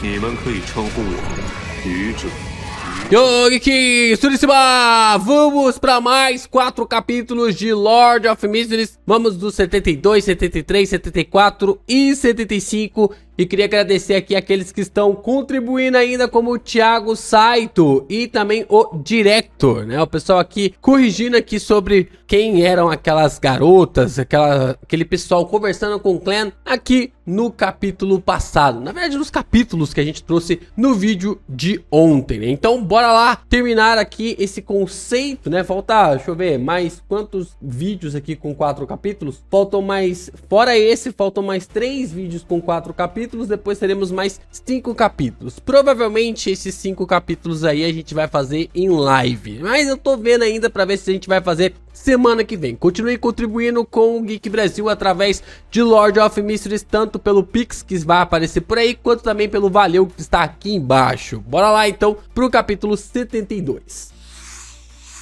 你们可以称呼我愚者。 Yo, Geek! Surissima! Vamos para mais 4 capítulos de Lord of Mysteries. Vamos do 72, 73, 74 e 75. E queria agradecer aqui aqueles que estão contribuindo ainda, como o Thiago Saito e também o Director, né? O pessoal aqui corrigindo aqui sobre quem eram aquelas garotas, aquele pessoal conversando com o Clan aqui no capítulo passado. Na verdade, nos capítulos que a gente trouxe no vídeo de ontem, né? Então, bora lá terminar aqui esse conceito, né? Falta, deixa eu ver, mais quantos vídeos aqui com 4 capítulos? Faltam mais, fora esse, faltam mais 3 vídeos com 4 capítulos. Depois teremos mais 5 capítulos. Provavelmente esses 5 capítulos aí a gente vai fazer em live, mas eu tô vendo ainda para ver se a gente vai fazer semana que vem. Continue contribuindo com o Geek Brasil através de Lord of Mysteries, tanto pelo Pix que vai aparecer por aí, quanto também pelo Valeu que está aqui embaixo. Bora lá então pro capítulo 72.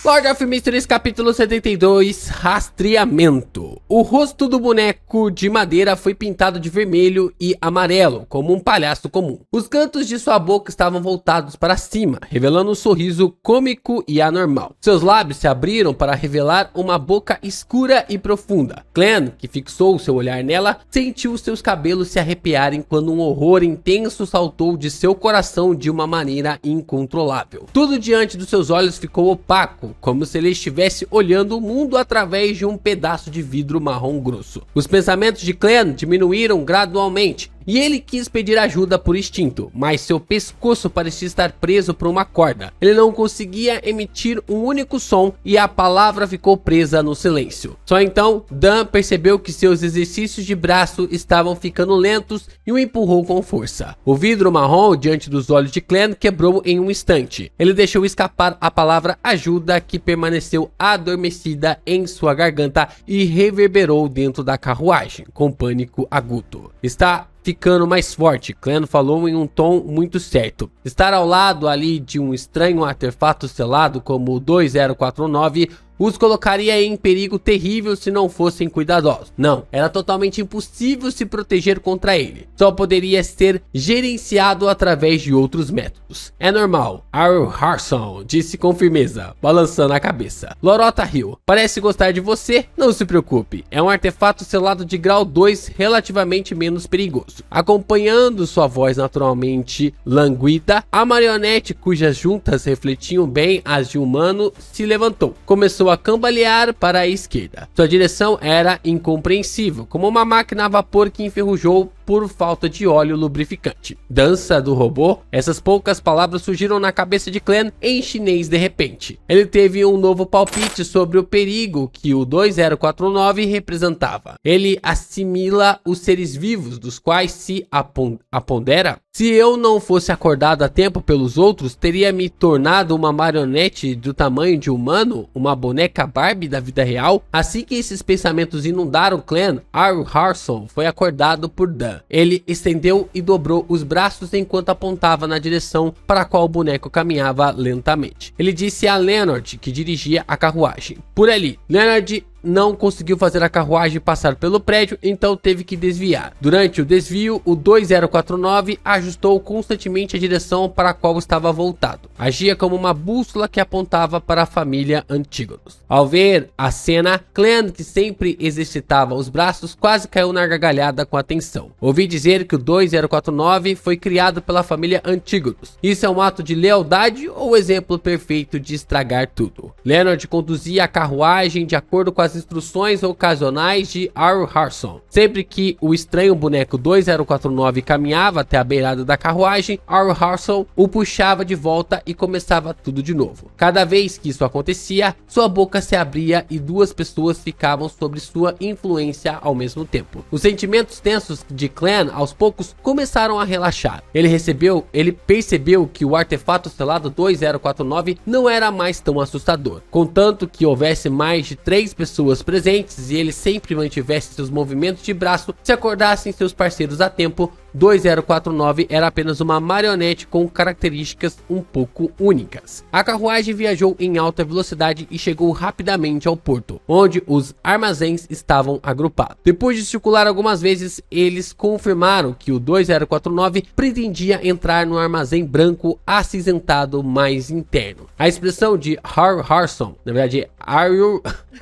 Lord of Mysteries, capítulo 72, Rastreamento. O rosto do boneco de madeira foi pintado de vermelho e amarelo, como um palhaço comum. Os cantos de sua boca estavam voltados para cima, revelando um sorriso cômico e anormal. Seus lábios se abriram para revelar uma boca escura e profunda. Clan, que fixou seu olhar nela, sentiu seus cabelos se arrepiarem quando um horror intenso saltou de seu coração de uma maneira incontrolável. Tudo diante dos seus olhos ficou opaco, como se ele estivesse olhando o mundo através de um pedaço de vidro marrom grosso. Os pensamentos de Clan diminuíram gradualmente e ele quis pedir ajuda por instinto, mas seu pescoço parecia estar preso por uma corda. Ele não conseguia emitir um único som e a palavra ficou presa no silêncio. Só então, Dan percebeu que seus exercícios de braço estavam ficando lentos e o empurrou com força. O vidro marrom diante dos olhos de Clan quebrou em um instante. Ele deixou escapar a palavra ajuda, que permaneceu adormecida em sua garganta e reverberou dentro da carruagem com pânico agudo. Está ficando mais forte, Clan falou em um tom muito certo. Estar ao lado ali de um estranho artefato selado como o 2049 os colocaria em perigo terrível se não fossem cuidadosos. Não, era totalmente impossível se proteger contra ele. Só poderia ser gerenciado através de outros métodos. É normal, Harson disse com firmeza, balançando a cabeça. Lorota riu. Parece gostar de você? Não se preocupe. É um artefato selado de grau 2 relativamente menos perigoso. Acompanhando sua voz naturalmente languida, a marionete, cujas juntas refletiam bem as de um humano, se levantou. Começou a cambalear para a esquerda. Sua direção era incompreensível, como uma máquina a vapor que enferrujou por falta de óleo lubrificante. Dança do robô? Essas poucas palavras surgiram na cabeça de Clan em chinês de repente. Ele teve um novo palpite sobre o perigo que o 2049 representava. Ele assimila os seres vivos dos quais se apodera. Se eu não fosse acordado a tempo pelos outros, teria me tornado uma marionete do tamanho de humano, uma boneca Barbie da vida real. Assim que esses pensamentos inundaram Clan, Harson foi acordado por Dan. Ele estendeu e dobrou os braços enquanto apontava na direção para a qual o boneco caminhava lentamente. Ele disse a Leonard, que dirigia a carruagem: por ali. Leonard não conseguiu fazer a carruagem passar pelo prédio, então teve que desviar. Durante o desvio, o 2049 ajustou constantemente a direção para a qual estava voltado. Agia como uma bússola que apontava para a família Antígonos. Ao ver a cena, Clan, que sempre exercitava os braços, quase caiu na gargalhada com atenção. Ouvi dizer que o 2049 foi criado pela família Antígonos. Isso é um ato de lealdade ou o exemplo perfeito de estragar tudo? Leonard conduzia a carruagem de acordo com as instruções ocasionais de Harson. Sempre que o estranho boneco 2049 caminhava até a beirada da carruagem, Harson o puxava de volta e começava tudo de novo. Cada vez que isso acontecia, sua boca se abria e duas pessoas ficavam sob sua influência ao mesmo tempo. Os sentimentos tensos de Clan aos poucos começaram a relaxar. Ele percebeu que o artefato selado 2049 não era mais tão assustador. Contanto que houvesse mais de 3 pessoas presentes e ele sempre mantivesse seus movimentos de braço, se acordassem seus parceiros a tempo, 2049 era apenas uma marionete com características um pouco únicas. A carruagem viajou em alta velocidade e chegou rapidamente ao porto, onde os armazéns estavam agrupados. Depois de circular algumas vezes, eles confirmaram que o 2049 pretendia entrar no armazém branco acinzentado mais interno. A expressão de Harson, na verdade,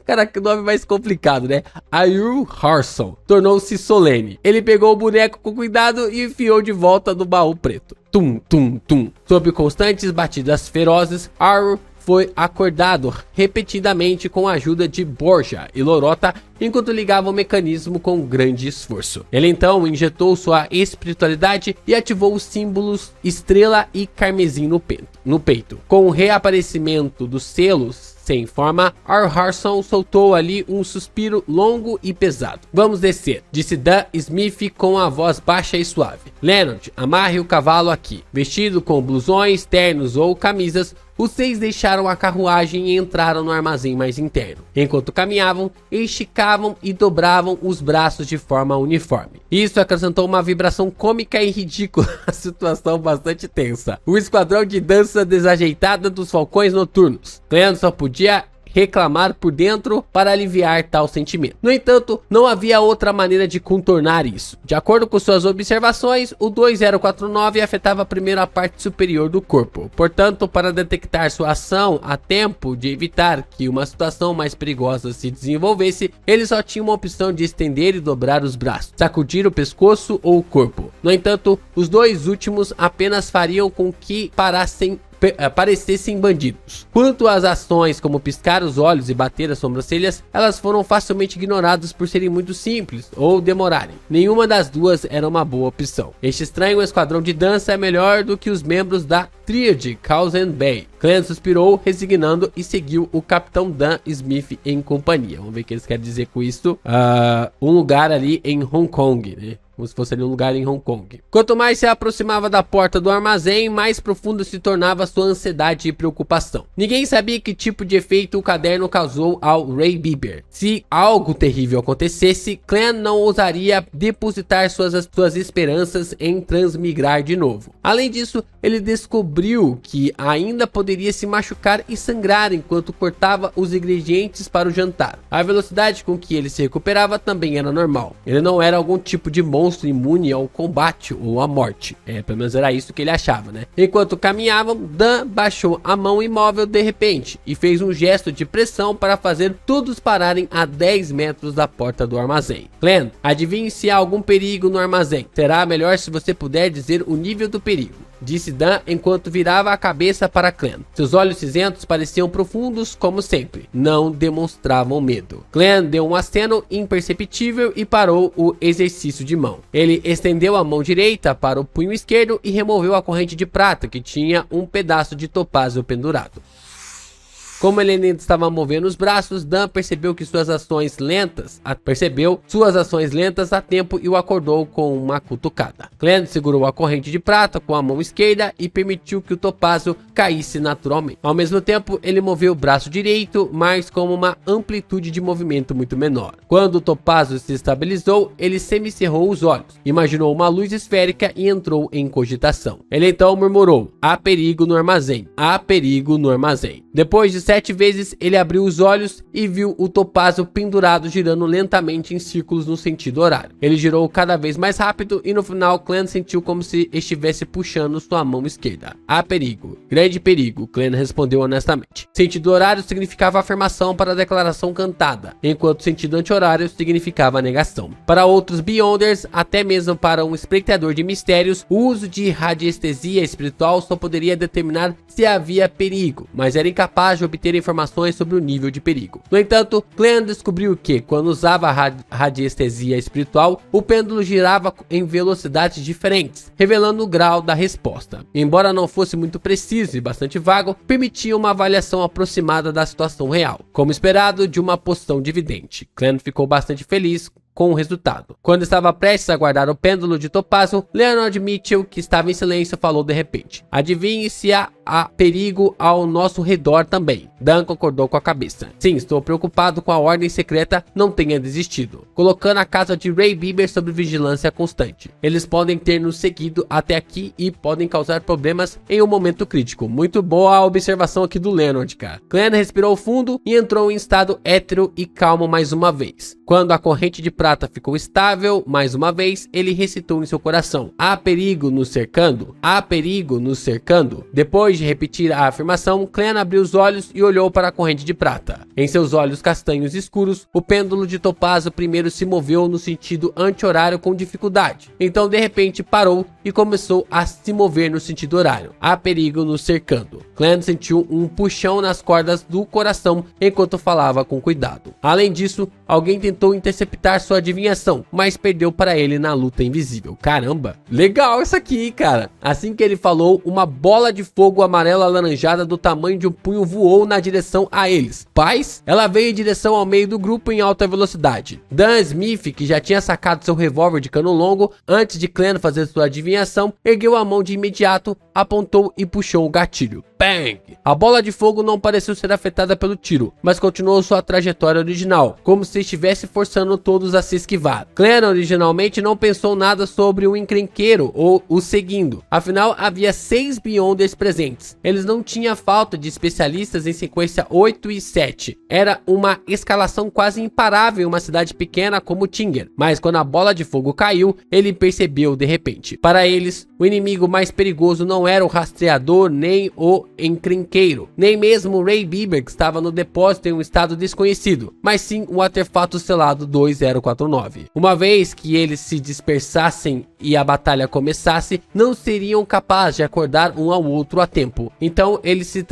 caraca, que nome mais complicado, né? Ayur Harson tornou-se solene. Ele pegou o boneco com cuidado e enfiou de volta no baú preto. Tum, tum, tum. Sob constantes batidas ferozes, Ayur foi acordado repetidamente com a ajuda de Borja e Lorota enquanto ligava o mecanismo com grande esforço. Ele então injetou sua espiritualidade e ativou os símbolos estrela e carmesim no peito. Com o reaparecimento dos selos sem forma, Harson soltou ali um suspiro longo e pesado. Vamos descer, disse Dan Smith com a voz baixa e suave. Leonard, amarre o cavalo aqui. Vestido com blusões, ternos ou camisas, os 6 deixaram a carruagem e entraram no armazém mais interno. Enquanto caminhavam, esticavam e dobravam os braços de forma uniforme. Isso acrescentou uma vibração cômica e ridícula à situação bastante tensa. O esquadrão de dança desajeitada dos falcões noturnos. Clean só podia reclamar por dentro para aliviar tal sentimento. No entanto, não havia outra maneira de contornar isso. De acordo com suas observações, o 2049 afetava primeiro a parte superior do corpo. Portanto, para detectar sua ação a tempo de evitar que uma situação mais perigosa se desenvolvesse, ele só tinha uma opção de estender e dobrar os braços, sacudir o pescoço ou o corpo. No entanto, os dois últimos apenas fariam com que parecessem bandidos. Quanto às ações como piscar os olhos e bater as sobrancelhas, elas foram facilmente ignoradas por serem muito simples ou demorarem. Nenhuma das duas era uma boa opção. Este estranho esquadrão de dança é melhor do que os membros da tríade Causen Bay. Clan suspirou, resignando, e seguiu o Capitão Dan Smith em companhia. Vamos ver o que eles querem dizer com isso. Um lugar ali em Hong Kong, né? Como se fosse ali um lugar em Hong Kong. Quanto mais se aproximava da porta do armazém, mais profundo se tornava sua ansiedade e preocupação. Ninguém sabia que tipo de efeito o caderno causou ao Ray Bieber. Se algo terrível acontecesse, Clan não ousaria depositar suas esperanças em transmigrar de novo. Além disso, ele descobriu que ainda poderia se machucar e sangrar enquanto cortava os ingredientes para o jantar. A velocidade com que ele se recuperava também era normal. Ele não era algum tipo de monstro imune ao combate ou à morte. Pelo menos era isso que ele achava, né? Enquanto caminhavam, Dan baixou a mão imóvel de repente e fez um gesto de pressão para fazer todos pararem a 10 metros da porta do armazém. Clan, adivinhe se há algum perigo no armazém. Será melhor se você puder dizer o nível do perigo, disse Dan enquanto virava a cabeça para Clan. Seus olhos cinzentos pareciam profundos como sempre. Não demonstravam medo. Clan deu um aceno imperceptível e parou o exercício de mão. Ele estendeu a mão direita para o punho esquerdo e removeu a corrente de prata que tinha um pedaço de topázio pendurado. Como ele ainda estava movendo os braços, Dan percebeu suas ações lentas a tempo e o acordou com uma cutucada. Clan segurou a corrente de prata com a mão esquerda e permitiu que o topázio caísse naturalmente. Ao mesmo tempo, ele moveu o braço direito, mas com uma amplitude de movimento muito menor. Quando o topázio se estabilizou, ele semicerrou os olhos, imaginou uma luz esférica e entrou em cogitação. Ele então murmurou: "Há perigo no armazém, há perigo no armazém." Depois de 7 vezes, ele abriu os olhos e viu o topázio pendurado girando lentamente em círculos no sentido horário. Ele girou cada vez mais rápido e no final Clan sentiu como se estivesse puxando sua mão esquerda. "Há perigo, grande perigo", Clan respondeu honestamente. Sentido horário significava afirmação para a declaração cantada, enquanto sentido anti-horário significava negação. Para outros Beyonders, até mesmo para um espectador de mistérios, o uso de radiestesia espiritual só poderia determinar se havia perigo, mas era incapaz de obter informações sobre o nível de perigo. No entanto, Clan descobriu que, quando usava a radiestesia espiritual, o pêndulo girava em velocidades diferentes, revelando o grau da resposta. Embora não fosse muito preciso e bastante vago, permitia uma avaliação aproximada da situação real, como esperado de uma poção de vidente. Clan ficou bastante feliz com o resultado. Quando estava prestes a guardar o pêndulo de topázio, Leonard Mitchell, que estava em silêncio, falou de repente: adivinhe se há perigo ao nosso redor também. Dan concordou com a cabeça. Sim, estou preocupado com a ordem secreta, não tenha desistido. Colocando a casa de Ray Bieber sob vigilância constante. Eles podem ter nos seguido até aqui e podem causar problemas em um momento crítico. Muito boa a observação aqui do Leonard, cara. Clan respirou fundo e entrou em estado hétero e calmo mais uma vez. Quando a corrente de prata ficou estável, mais uma vez, ele recitou em seu coração: há perigo nos cercando? Há perigo nos cercando? Depois de repetir a afirmação, Clan abriu os olhos e olhou para a corrente de prata. Em seus olhos castanhos escuros, o pêndulo de topázio primeiro se moveu no sentido anti-horário com dificuldade. Então, de repente, parou e começou a se mover no sentido horário. Há perigo nos cercando. Clan sentiu um puxão nas cordas do coração enquanto falava com cuidado. Além disso, alguém tentou interceptar sua adivinhação, mas perdeu para ele na luta invisível. Caramba, legal isso aqui, cara. Assim que ele falou, uma bola de fogo amarela alaranjada do tamanho de um punho voou na direção a eles. Paz? Ela veio em direção ao meio do grupo em alta velocidade. Dan Smith, que já tinha sacado seu revólver de cano longo antes de Clan fazer sua adivinhação, ergueu a mão de imediato, apontou e puxou o gatilho. Bang! A bola de fogo não pareceu ser afetada pelo tiro, mas continuou sua trajetória original, como se estivesse forçando todos a se esquivar. Clan originalmente não pensou nada sobre o encrenqueiro ou o seguindo, afinal havia 6 Beyonders presentes. Eles não tinham falta de especialistas em sequência 8 e 7. Era uma escalação quase imparável em uma cidade pequena como Tinger, mas quando a bola de fogo caiu, ele percebeu de repente. Para eles, o inimigo mais perigoso não era o rastreador nem o encrenqueiro, nem mesmo Ray Bieber, que estava no depósito em um estado desconhecido, mas sim o artefato selado 2049. Uma vez que eles se dispersassem e a batalha começasse, não seriam capazes de acordar um ao outro a tempo. Então eles se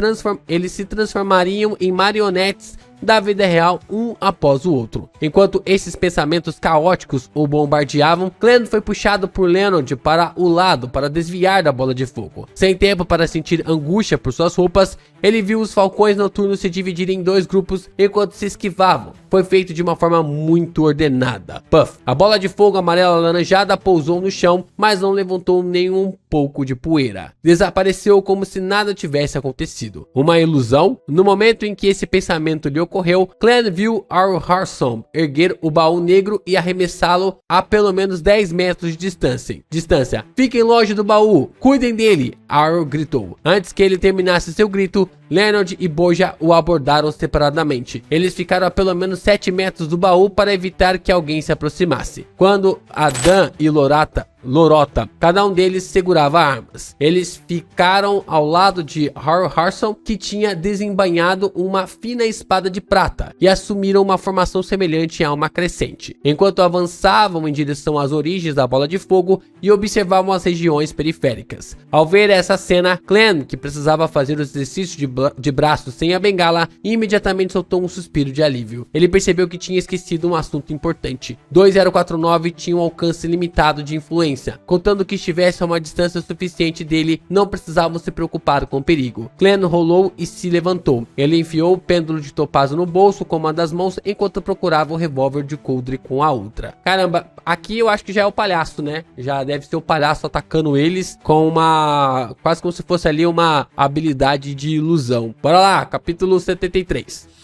transformariam em marionetes da vida real, um após o outro. Enquanto esses pensamentos caóticos o bombardeavam, Clan foi puxado por Leonard para o lado para desviar da bola de fogo. Sem tempo para sentir angústia por suas roupas, ele viu os falcões noturnos se dividirem em 2 grupos enquanto se esquivavam. Foi feito de uma forma muito ordenada. Puff! A bola de fogo amarela alaranjada pousou no chão, mas não levantou nenhum pouco de poeira. Desapareceu como se nada tivesse acontecido. Uma ilusão? No momento em que esse pensamento lhe ocorreu, Clan viu Ar Harson erguer o baú negro e arremessá-lo a pelo menos 10 metros de distância. Fiquem longe do baú, cuidem dele, Ar gritou. Antes que ele terminasse seu grito, Leonard e Boja o abordaram separadamente. Eles ficaram a pelo menos 7 metros do baú para evitar que alguém se aproximasse. Quando Dan e Lorota, cada um deles segurava armas. Eles ficaram ao lado de Har Harson, que tinha desembainhado uma fina espada de prata, e assumiram uma formação semelhante a uma crescente, enquanto avançavam em direção às origens da bola de fogo e observavam as regiões periféricas. Ao ver essa cena, Clan, que precisava fazer os exercícios de braços sem a bengala, imediatamente soltou um suspiro de alívio. Ele percebeu que tinha esquecido um assunto importante. 2049 tinha um alcance limitado de influência. Contando que estivesse a uma distância suficiente dele, não precisavam se preocupar com o perigo. Clan rolou e se levantou. Ele enfiou o pêndulo de topázio no bolso com uma das mãos, enquanto procurava o revólver de coldre com a outra. Caramba, aqui eu acho que já é o palhaço, né? Já deve ser o palhaço atacando eles com uma... quase como se fosse ali uma habilidade de ilusão. Bora lá, capítulo 73.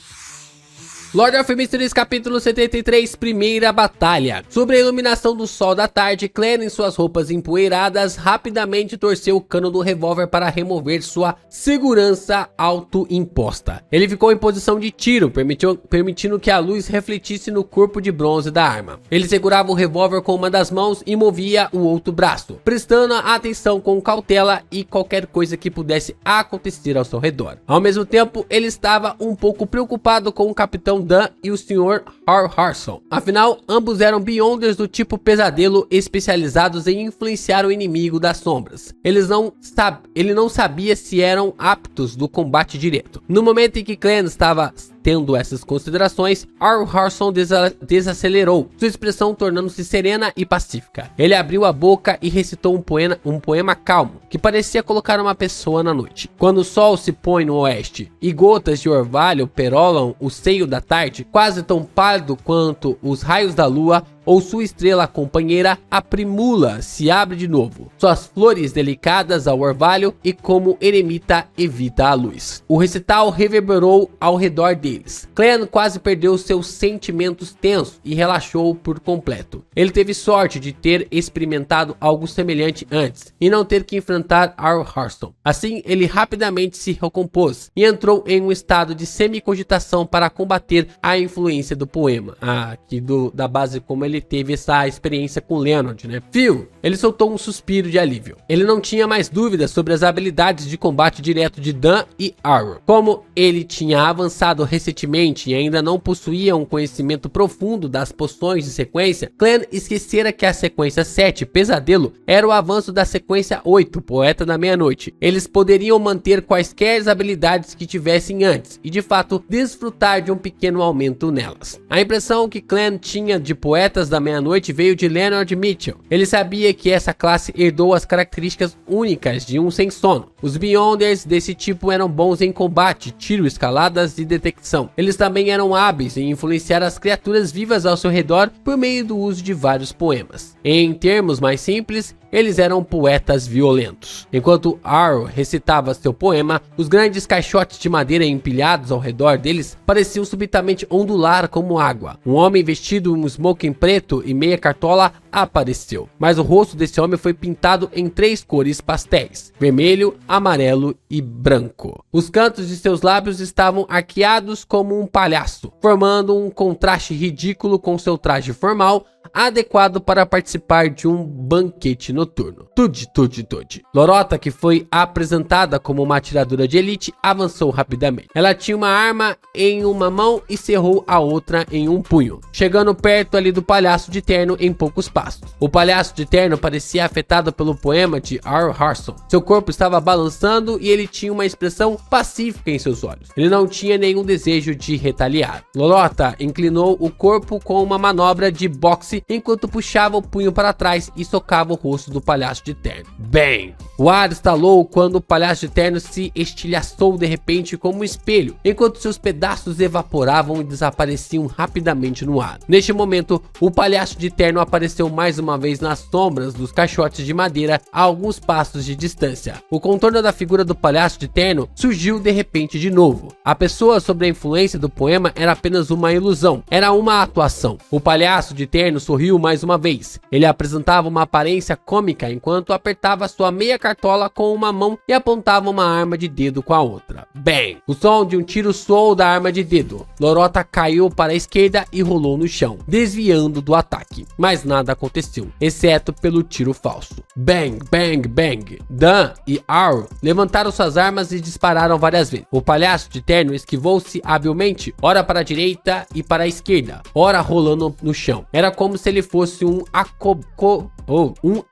Lord of Mysteries, capítulo 73, primeira batalha. Sobre a iluminação do sol da tarde, Clan, em suas roupas empoeiradas, rapidamente torceu o cano do revólver para remover sua segurança autoimposta. Ele ficou em posição de tiro, permitindo que a luz refletisse no corpo de bronze da arma. Ele segurava o revólver com uma das mãos e movia o outro braço, prestando atenção com cautela e qualquer coisa que pudesse acontecer ao seu redor. Ao mesmo tempo, ele estava um pouco preocupado com o capitão Dan e o Sr. Har Harson. Afinal, ambos eram Beyonders do tipo pesadelo, especializados em influenciar o inimigo das sombras. Ele não sabia se eram aptos do combate direto. No momento em que Clan estava tendo essas considerações, Ar Harson desacelerou, sua expressão tornando-se serena e pacífica. Ele abriu a boca e recitou um poema calmo, que parecia colocar uma pessoa na noite. Quando o sol se põe no oeste e gotas de orvalho perolam o seio da tarde, quase tão pálido quanto os raios da lua, ou sua estrela companheira, a Primula, se abre de novo, suas flores delicadas ao orvalho e como eremita evita a luz. O recital reverberou ao redor deles. Clan quase perdeu seus sentimentos tensos e relaxou por completo. Ele teve sorte de ter experimentado algo semelhante antes e não ter que enfrentar Ar Harson. Assim, ele rapidamente se recompôs e entrou em um estado de semi-cogitação para combater a influência do poema. Aqui da base como ele teve essa experiência com Leonard, né? Phil, ele soltou um suspiro de alívio. Ele não tinha mais dúvidas sobre as habilidades de combate direto de Dan e Arrow. Como ele tinha avançado recentemente e ainda não possuía um conhecimento profundo das poções de sequência, Clan esquecera que a sequência 7, Pesadelo, era o avanço da sequência 8, Poeta da Meia-Noite. Eles poderiam manter quaisquer habilidades que tivessem antes e de fato desfrutar de um pequeno aumento nelas. A impressão que Clan tinha de Poetas da Meia-Noite veio de Leonard Mitchell. Ele sabia que essa classe herdou as características únicas de um sem sono. Os Beyonders desse tipo eram bons em combate, tiro, escaladas e detecção. Eles também eram hábeis em influenciar as criaturas vivas ao seu redor por meio do uso de vários poemas. Em termos mais simples, eles eram poetas violentos. Enquanto Arrow recitava seu poema, os grandes caixotes de madeira empilhados ao redor deles pareciam subitamente ondular como água. Um homem vestido em um smoking preto e meia cartola apareceu, mas o rosto desse homem foi pintado em 3 cores pastéis: vermelho, amarelo e branco. Os cantos de seus lábios estavam arqueados como um palhaço, formando um contraste ridículo com seu traje formal, adequado para participar de um banquete noturno. Tude. Lorota, que foi apresentada como uma atiradora de elite, avançou rapidamente. Ela tinha uma arma em uma mão e cerrou a outra em um punho, chegando perto ali do palhaço de terno em poucos passos. O palhaço de terno parecia afetado pelo poema de Ar Harson. Seu corpo estava balançando e ele tinha uma expressão pacífica em seus olhos. Ele não tinha nenhum desejo de retaliar. Lorota inclinou o corpo com uma manobra de boxe enquanto puxava o punho para trás e socava o rosto do palhaço de terno. Bang! O ar estalou quando o palhaço de terno se estilhaçou de repente como um espelho, enquanto seus pedaços evaporavam e desapareciam rapidamente no ar. Neste momento, o palhaço de terno apareceu mais uma vez nas sombras dos caixotes de madeira a alguns passos de distância. O contorno da figura do palhaço de terno surgiu de repente de novo. A pessoa sob a influência do poema era apenas uma ilusão, era uma atuação. O palhaço de terno sorriu mais uma vez. Ele apresentava uma aparência cômica enquanto apertava sua meia cartola com uma mão e apontava uma arma de dedo com a outra. Bang! O som de um tiro soou da arma de dedo. Lorota caiu para a esquerda e rolou no chão, desviando do ataque. Mas nada aconteceu, exceto pelo tiro falso. Bang, bang, bang. Dan e Arrow levantaram suas armas e dispararam várias vezes. O palhaço de terno esquivou-se habilmente, ora para a direita e para a esquerda, ora rolando no chão. Era como se ele fosse um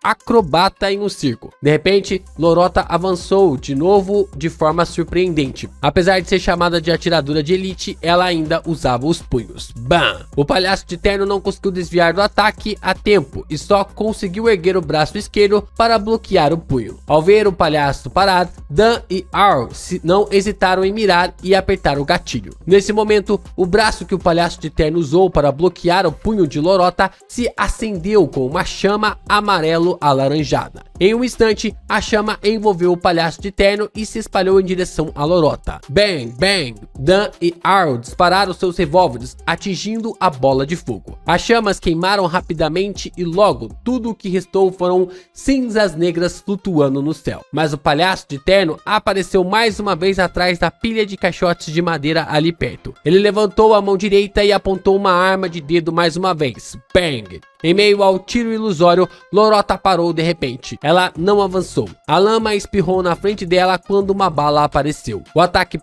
acrobata em um circo. De repente, Lorota avançou de novo de forma surpreendente. Apesar de ser chamada de atiradora de elite, ela ainda usava os punhos. Bam! O palhaço de terno não conseguiu desviar do ataque a tempo e só conseguiu erguer o braço esquerdo para bloquear o punho. Ao ver o palhaço parar, Dan e Arrow não hesitaram em mirar e apertar o gatilho. Nesse momento, o braço que o palhaço de terno usou para bloquear o punho de Lorota se acendeu com uma chama amarelo-alaranjada. Em um instante, a chama envolveu o palhaço de terno e se espalhou em direção a Lorota. Bang, bang! Dan e Arrow dispararam seus revólveres, atingindo a bola de fogo. As chamas queimaram rapidamente e logo, tudo o que restou foram cinzas negras flutuando no céu. Mas o palhaço de terno apareceu mais uma vez atrás da pilha de caixotes de madeira ali perto. Ele levantou a mão direita e apontou uma arma de dedo mais uma vez. Bang! Em meio ao tiro ilusório, Lorota parou de repente. Ela não avançou. A lama espirrou na frente dela quando uma bala apareceu. O ataque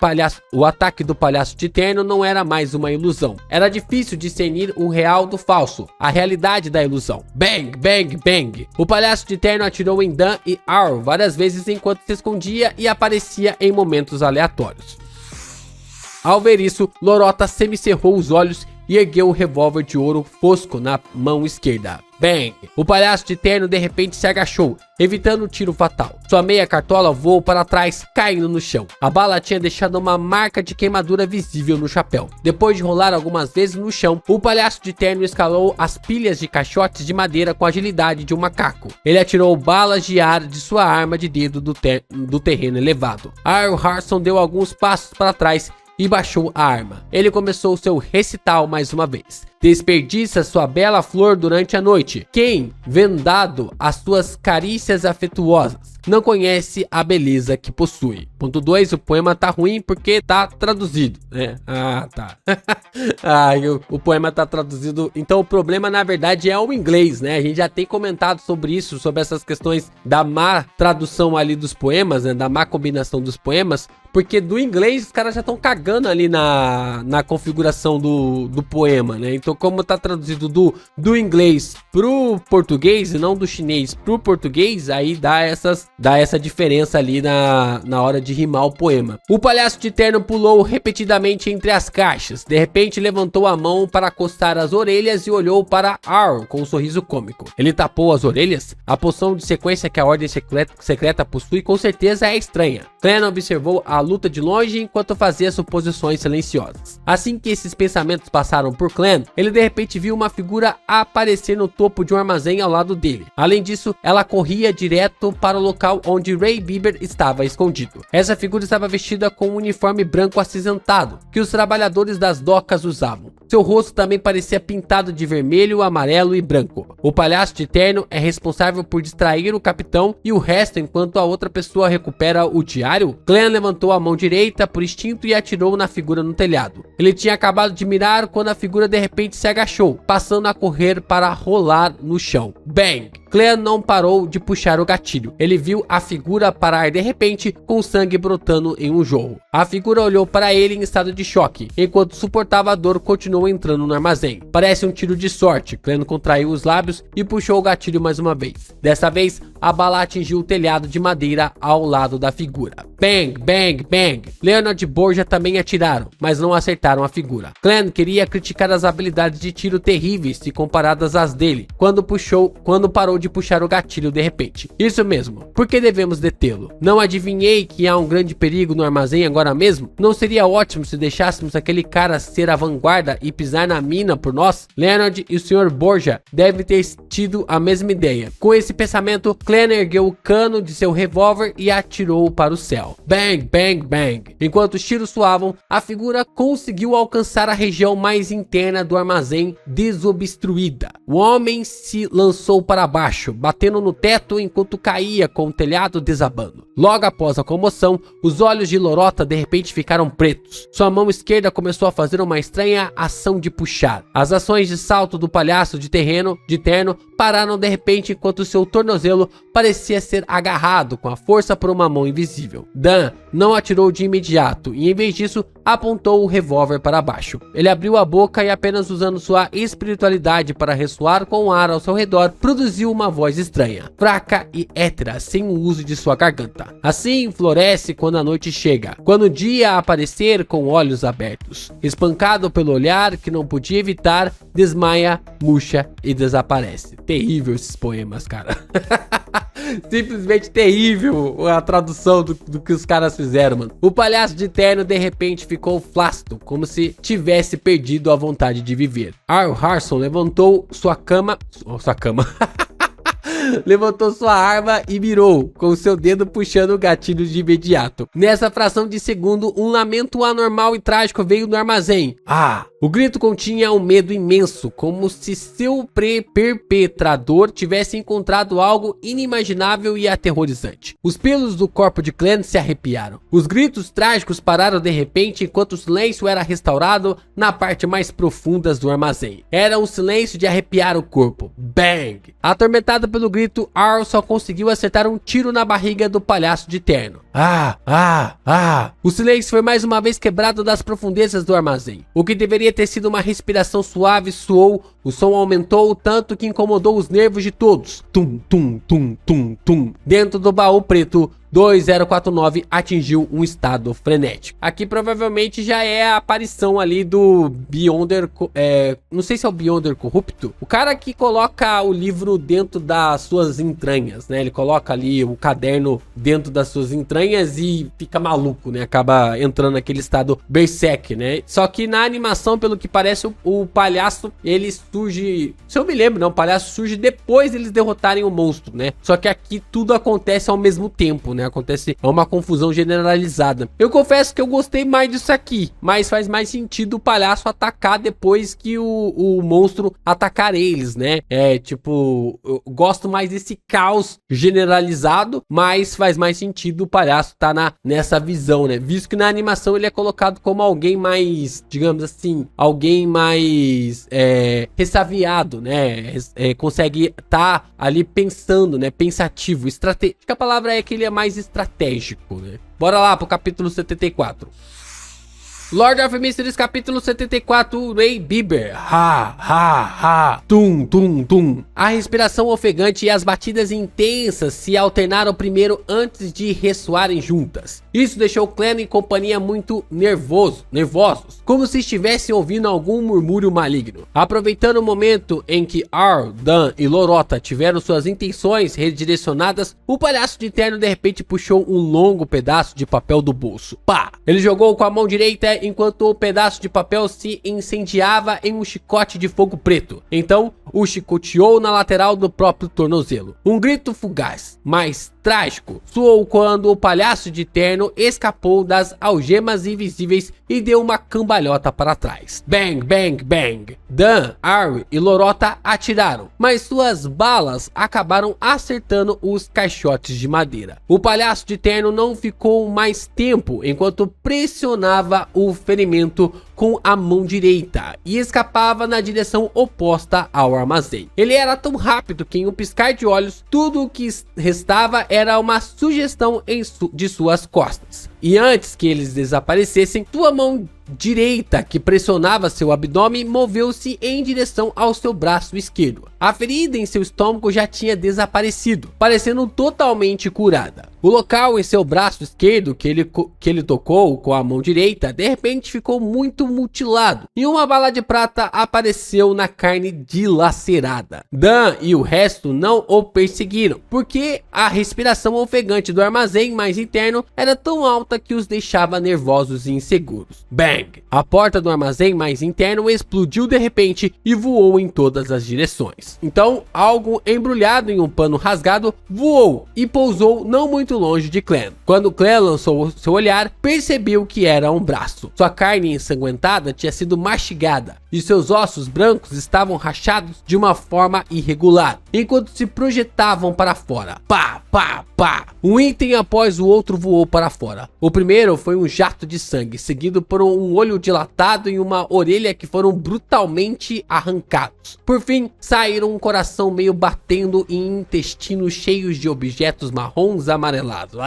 do palhaço de terno não era mais uma ilusão. Era difícil discernir o real do falso, a realidade da ilusão. Bang, bang, bang. O palhaço de terno atirou em Dan e Arrow várias vezes enquanto se escondia e aparecia em momentos aleatórios. Ao ver isso, Lorota semicerrou os olhos e ergueu o revólver de ouro fosco na mão esquerda. Bang! O palhaço de terno de repente se agachou, evitando o tiro fatal. Sua meia cartola voou para trás, caindo no chão. A bala tinha deixado uma marca de queimadura visível no chapéu. Depois de rolar algumas vezes no chão, o palhaço de terno escalou as pilhas de caixotes de madeira com a agilidade de um macaco. Ele atirou balas de ar de sua arma de dedo do terreno elevado. Arl Harson deu alguns passos para trás e baixou a arma. Ele começou seu recital mais uma vez. Desperdiça sua bela flor durante a noite. Quem, vendado às suas carícias afetuosas, não conhece a beleza que possui. Ponto 2, o poema tá ruim porque tá traduzido, né? Ah, tá. O poema tá traduzido. Então o problema na verdade é o inglês, né? A gente já tem comentado sobre isso, sobre essas questões da má tradução ali dos poemas, né? Da má combinação dos poemas. Porque do inglês os caras já estão cagando ali na configuração do poema, né? Então como tá traduzido do inglês pro português e não do chinês pro português, aí dá essa diferença ali na hora de rimar o poema. O palhaço de terno pulou repetidamente entre as caixas. De repente levantou a mão para acostar as orelhas e olhou para Arl com um sorriso cômico. Ele tapou as orelhas? A poção de sequência que a ordem secreta possui com certeza é estranha. Clan observou a luta de longe enquanto fazia suposições silenciosas. Assim que esses pensamentos passaram por Clan, ele de repente viu uma figura aparecer no topo de um armazém ao lado dele. Além disso, ela corria direto para o local onde Ray Bieber estava escondido. Essa figura estava vestida com um uniforme branco acinzentado, que os trabalhadores das docas usavam. Seu rosto também parecia pintado de vermelho, amarelo e branco. O palhaço de terno é responsável por distrair o capitão e o resto enquanto a outra pessoa recupera o diário? Clan levantou a mão direita por instinto e atirou na figura no telhado. Ele tinha acabado de mirar quando a figura de repente se agachou, passando a correr para rolar no chão. Bang! Clan não parou de puxar o gatilho. Ele viu a figura parar de repente, com sangue brotando em um jorro. A figura olhou para ele em estado de choque, enquanto suportava a dor, continuou entrando no armazém. Parece um tiro de sorte. Clan contraiu os lábios e puxou o gatilho mais uma vez. Dessa vez, a bala atingiu o telhado de madeira ao lado da figura. Bang, bang, bang. Leonard e Borgia também atiraram, mas não acertaram a figura. Clan queria criticar as habilidades de tiro terríveis se comparadas às dele, quando parou de puxar o gatilho de repente. Isso mesmo, por que devemos detê-lo? Não adivinhei que há um grande perigo no armazém agora mesmo? Não seria ótimo se deixássemos aquele cara ser a vanguarda e pisar na mina por nós? Leonard e o Sr. Borgia devem ter tido a mesma ideia. Com esse pensamento, Clan ergueu o cano de seu revólver e atirou para o céu. Bang, bang, bang. Enquanto os tiros soavam, a figura conseguiu alcançar a região mais interna do armazém desobstruída. O homem se lançou para baixo, batendo no teto enquanto caía com o telhado desabando. Logo após a comoção, os olhos de Lorota de repente ficaram pretos. Sua mão esquerda começou a fazer uma estranha ação de puxar. As ações de salto do palhaço de terno pararam de repente enquanto seu tornozelo parecia ser agarrado com a força por uma mão invisível. Dan não atirou de imediato e, em vez disso, apontou o revólver para baixo. Ele abriu a boca e, apenas usando sua espiritualidade para ressoar com o ar ao seu redor, produziu uma voz estranha, fraca e hétera, sem o uso de sua garganta. Assim floresce quando a noite chega, quando o dia aparecer com olhos abertos. Espancado pelo olhar que não podia evitar, desmaia, murcha e desaparece. Terrível esses poemas, cara. Simplesmente terrível a tradução do que os caras fizeram, mano. O palhaço de terno de repente ficou flácido, como se tivesse perdido a vontade de viver. Arl Harson levantou levantou sua arma e mirou, com seu dedo puxando o gatilho de imediato. Nessa fração de segundo, um lamento anormal e trágico veio do armazém. O grito continha um medo imenso, como se seu perpetrador tivesse encontrado algo inimaginável e aterrorizante. Os pelos do corpo de Clan se arrepiaram. Os gritos trágicos pararam de repente enquanto o silêncio era restaurado na parte mais profundas do armazém. Era um silêncio de arrepiar o corpo. Bang! Atormentado pelo grito, Arl só conseguiu acertar um tiro na barriga do palhaço de terno. O silêncio foi mais uma vez quebrado das profundezas do armazém. O que deveria ter sido uma respiração suave soou O som aumentou tanto que incomodou os nervos de todos. Tum, tum, tum, tum, tum. Dentro do baú preto, 2049 atingiu um estado frenético. Aqui provavelmente já é a aparição ali do Beyonder, não sei se é o Beyonder Corrupto, o cara que coloca o livro dentro das suas entranhas, né? Ele coloca ali o caderno dentro das suas entranhas e fica maluco, né? Acaba entrando naquele estado berserk, né? Só que na animação, pelo que parece, o palhaço, ele surge, se eu me lembro, não, o palhaço surge depois deles derrotarem o monstro, né? Só que aqui tudo acontece ao mesmo tempo, né? Acontece uma confusão generalizada. Eu confesso que eu gostei mais disso aqui, mas faz mais sentido o palhaço atacar depois que o monstro atacar eles, né? Tipo, eu gosto mais desse caos generalizado, mas faz mais sentido o palhaço tá nessa visão, né? Visto que na animação ele é colocado como alguém mais, digamos assim, alguém mais ressaviado, né? Consegue tá ali pensando, né? Pensativo, estratégico. Acho que a palavra é que ele é mais estratégico, né? Bora lá pro capítulo 74. Lord of Mysteries, capítulo 74, Ray Bieber. Ha, ha, ha. Tum, tum, tum. A respiração ofegante e as batidas intensas se alternaram primeiro antes de ressoarem juntas. Isso deixou Clem e companhia muito nervosos, como se estivessem ouvindo algum murmúrio maligno. Aproveitando o momento em que Ar, Dan e Lorota tiveram suas intenções redirecionadas, o palhaço de terno de repente puxou um longo pedaço de papel do bolso. Pá! Ele jogou com a mão direita enquanto o pedaço de papel se incendiava em um chicote de fogo preto. Então, o chicoteou na lateral do próprio tornozelo. Um grito fugaz, mas trágico, soou quando o palhaço de terno escapou das algemas invisíveis e deu uma cambalhota para trás. Bang, bang, bang. Dan, Ari e Lorota atiraram, mas suas balas acabaram acertando os caixotes de madeira. O palhaço de terno não ficou mais tempo enquanto pressionava o ferimento com a mão direita e escapava na direção oposta ao armazém. Ele era tão rápido que em um piscar de olhos, tudo o que restava era uma sugestão de suas costas. E antes que eles desaparecessem, sua mão direita, que pressionava seu abdômen, moveu-se em direção ao seu braço esquerdo. A ferida em seu estômago já tinha desaparecido, parecendo totalmente curada. O local em seu braço esquerdo que ele tocou com a mão direita, de repente ficou muito mutilado, e uma bala de prata apareceu na carne dilacerada. Dan e o resto não o perseguiram, porque a respiração ofegante do armazém mais interno era tão alta que os deixava nervosos e inseguros. Bang! A porta do armazém mais interno explodiu de repente e voou em todas as direções. Então, algo embrulhado em um pano rasgado voou e pousou não muito longe de Clem. Quando Clem lançou seu olhar, percebeu que era um braço. Sua carne ensanguentada tinha sido mastigada e seus ossos brancos estavam rachados de uma forma irregular, enquanto se projetavam para fora. Pá, pá, pá! Um item após o outro voou para fora. O primeiro foi um jato de sangue, seguido por um olho dilatado e uma orelha que foram brutalmente arrancados. Por fim, saíram um coração meio batendo e intestinos cheios de objetos marrons amarelados.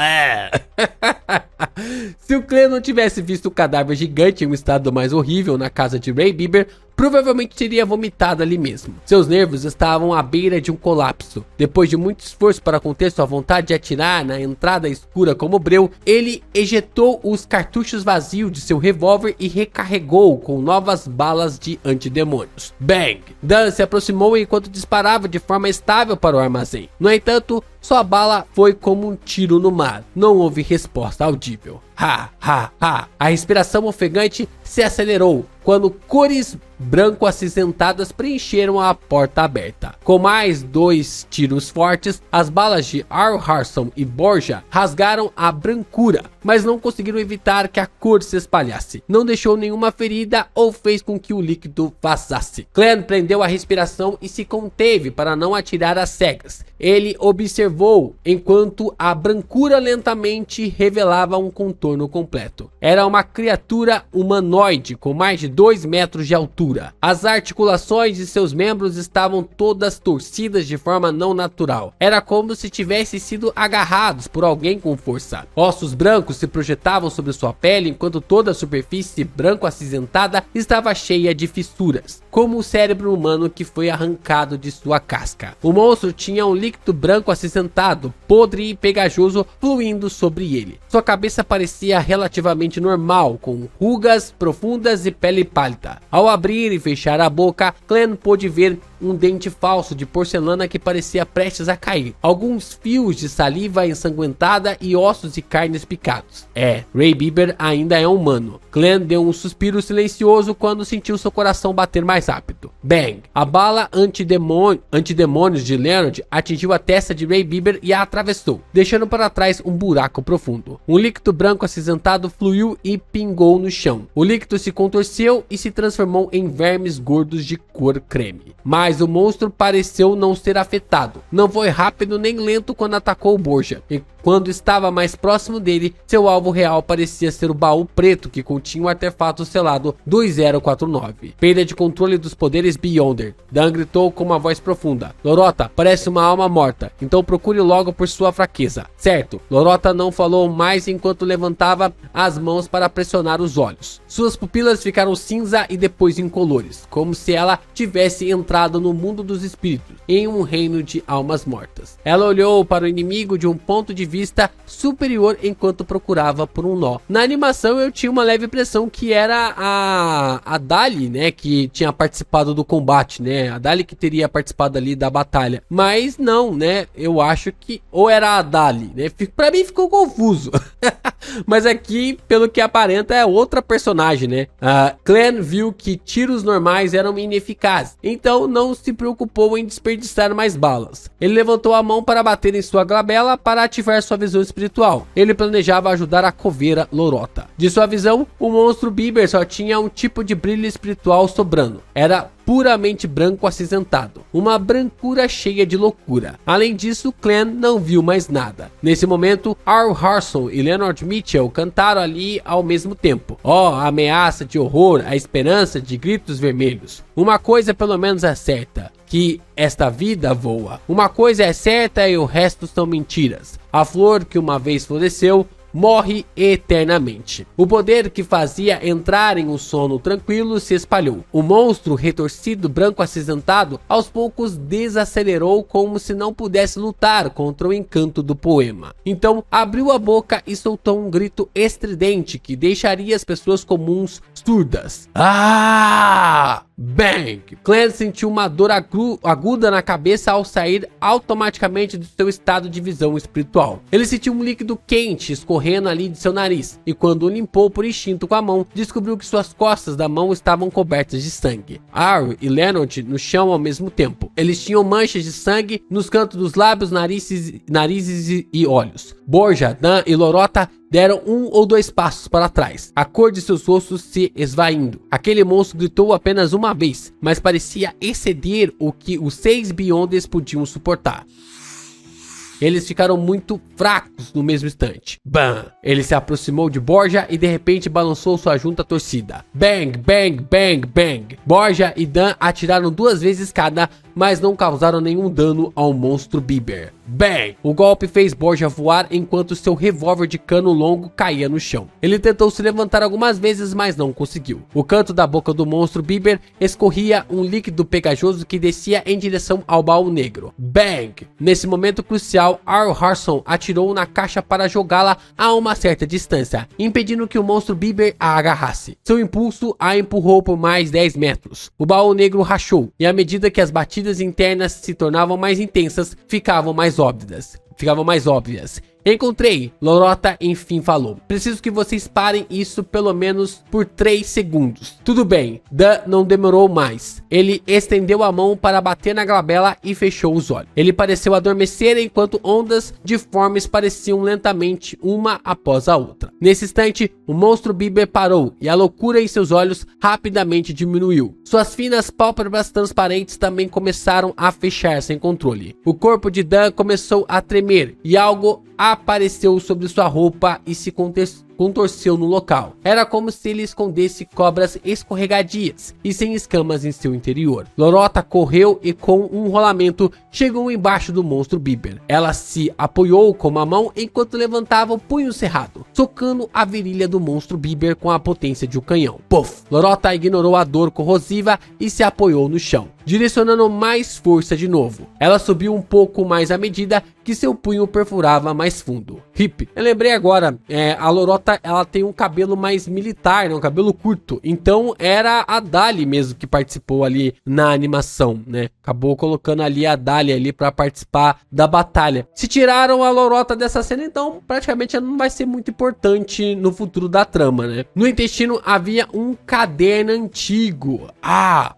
Se o Clem não tivesse visto o cadáver gigante em um estado mais horrível na casa de Ray Bieber, provavelmente teria vomitado ali mesmo. Seus nervos estavam à beira de um colapso. Depois de muito esforço para conter sua vontade de atirar na entrada escura como breu, ele ejetou os cartuchos vazios de seu revólver e recarregou com novas balas de antidemônios. Bang! Dan se aproximou enquanto disparava de forma estável para o armazém. No entanto, sua bala foi como um tiro no mar. Não houve resposta audível. Ha, ha, ha. A respiração ofegante se acelerou quando cores branco acinzentadas preencheram a porta aberta. Com mais 2 tiros fortes, as balas de Harson e Borja rasgaram a brancura, mas não conseguiram evitar que a cor se espalhasse. Não deixou nenhuma ferida ou fez com que o líquido vazasse. Clem prendeu a respiração e se conteve para não atirar às cegas. ele observou enquanto a brancura lentamente revelava um contorno completo. Era uma criatura humanoide com mais de 2 metros de altura. As articulações de seus membros estavam todas torcidas de forma não natural. Era como se tivessem sido agarrados por alguém com força. Ossos brancos se projetavam sobre sua pele, enquanto toda a superfície branco acinzentada estava cheia de fissuras, como o cérebro humano que foi arrancado de sua casca. O monstro tinha um líquido branco acinzentado, podre e pegajoso fluindo sobre ele. Sua cabeça parecia relativamente normal, com rugas profundas e pele pálida. Ao abrir e fechar a boca, Clem pôde ver um dente falso de porcelana que parecia prestes a cair, alguns fios de saliva ensanguentada e ossos e carnes picados. Ray Bieber ainda é humano. Clem deu um suspiro silencioso quando sentiu seu coração bater mais rápido. Bang! A bala antidemônios de Leonard atingiu a testa de Ray Bieber e a atravessou, deixando para trás um buraco profundo. Um líquido branco acinzentado fluiu e pingou no chão. O líquido se contorceu e se transformou em vermes gordos de cor creme. Mas o monstro pareceu não ser afetado. Não foi rápido nem lento quando atacou Borja. E quando estava mais próximo dele, seu alvo real parecia ser o baú preto que continha um artefato selado 2049. Perda de controle dos poderes Beyonder. Dan gritou com uma voz profunda. Lorota, parece uma alma morta, então procure logo por sua fraqueza. Certo, Lorota não falou mais enquanto levantava as mãos para pressionar os olhos. Suas pupilas ficaram cinza e depois incolores, como se ela tivesse entrado no mundo dos espíritos, em um reino de almas mortas. Ela olhou para o inimigo de um ponto de vista superior enquanto procurava por um nó. Na animação eu tinha uma leve impressão que era a Dali, né, que tinha participado do combate, né, a Dali que teria participado ali da batalha, mas não, né, eu acho que ou era a Dali, né, pra mim ficou confuso. Mas aqui, pelo que aparenta, é outra personagem, né. Clem viu que tiros normais eram ineficazes, então não se preocupou em desperdiçar mais balas. Ele levantou a mão para bater em sua glabela para ativar sua visão espiritual. Ele planejava ajudar a coveira Lorota. De sua visão, o monstro Bieber só tinha um tipo de brilho espiritual sobrando. Era puramente branco acinzentado, uma brancura cheia de loucura. Além disso, Clem não viu mais nada. Nesse momento, Al Harson e Leonard Mitchell cantaram ali ao mesmo tempo. A ameaça de horror, a esperança de gritos vermelhos. Uma coisa pelo menos é certa, que esta vida voa. Uma coisa é certa e o resto são mentiras. A flor que uma vez floresceu morre eternamente. O poder que fazia entrar em um sono tranquilo se espalhou. O monstro retorcido branco acinzentado aos poucos desacelerou como se não pudesse lutar contra o encanto do poema. Então abriu a boca e soltou um grito estridente que deixaria as pessoas comuns surdas. Bang! Clem sentiu uma dor aguda na cabeça ao sair automaticamente do seu estado de visão espiritual. Ele sentiu um líquido quente escorrendo ali de seu nariz, e quando o limpou por instinto com a mão, descobriu que suas costas da mão estavam cobertas de sangue. Arl e Leonard no chão ao mesmo tempo. Eles tinham manchas de sangue nos cantos dos lábios, narizes e olhos. Borja, Dan e Lorota deram 1 ou 2 passos para trás, a cor de seus rostos se esvaindo. Aquele monstro gritou apenas uma vez, mas parecia exceder o que os 6 Beyonders podiam suportar. Eles ficaram muito fracos no mesmo instante. Bam! Ele se aproximou de Borja e de repente balançou sua junta torcida. Bang, bang, bang, bang. Borja e Dan atiraram 2 vezes cada, mas não causaram nenhum dano ao monstro Bieber. Bang! O golpe fez Borja voar enquanto seu revólver de cano longo caía no chão. Ele tentou se levantar algumas vezes, mas não conseguiu. O canto da boca do monstro Bieber escorria um líquido pegajoso que descia em direção ao baú negro. Bang! Nesse momento crucial, Al Harson atirou na caixa para jogá-la a uma certa distância, impedindo que o monstro Bieber a agarrasse. Seu impulso a empurrou por mais 10 metros. O baú negro rachou, e à medida que as batidas internas se tornavam mais intensas, ficavam mais óbvias. Encontrei, Lorota enfim falou. Preciso que vocês parem isso pelo menos por 3 segundos. Tudo bem, Dan não demorou mais. Ele estendeu a mão para bater na glabela e fechou os olhos. Ele pareceu adormecer enquanto ondas deformes pareciam lentamente uma após a outra. Nesse instante, o monstro Bieber parou e a loucura em seus olhos rapidamente diminuiu. Suas finas pálpebras transparentes também começaram a fechar sem controle. O corpo de Dan começou a tremer e algo apareceu sobre sua roupa e se contorceu no local. Era como se ele escondesse cobras escorregadias e sem escamas em seu interior. Lorota correu e com um rolamento chegou embaixo do monstro Bieber. Ela se apoiou com uma mão enquanto levantava o punho cerrado, socando a virilha do monstro Bieber com a potência de um canhão. Puff! Lorota ignorou a dor corrosiva e se apoiou no chão, direcionando mais força de novo. Ela subiu um pouco mais à medida que seu punho perfurava mais fundo. Hip. Eu lembrei agora, a Lorota, ela tem um cabelo mais militar, né? Um cabelo curto. Então era a Dali mesmo que participou ali na animação, né? Acabou colocando ali a Dali ali para participar da batalha. Se tiraram a Lorota dessa cena, então praticamente ela não vai ser muito importante no futuro da trama, né? No intestino havia um caderno antigo.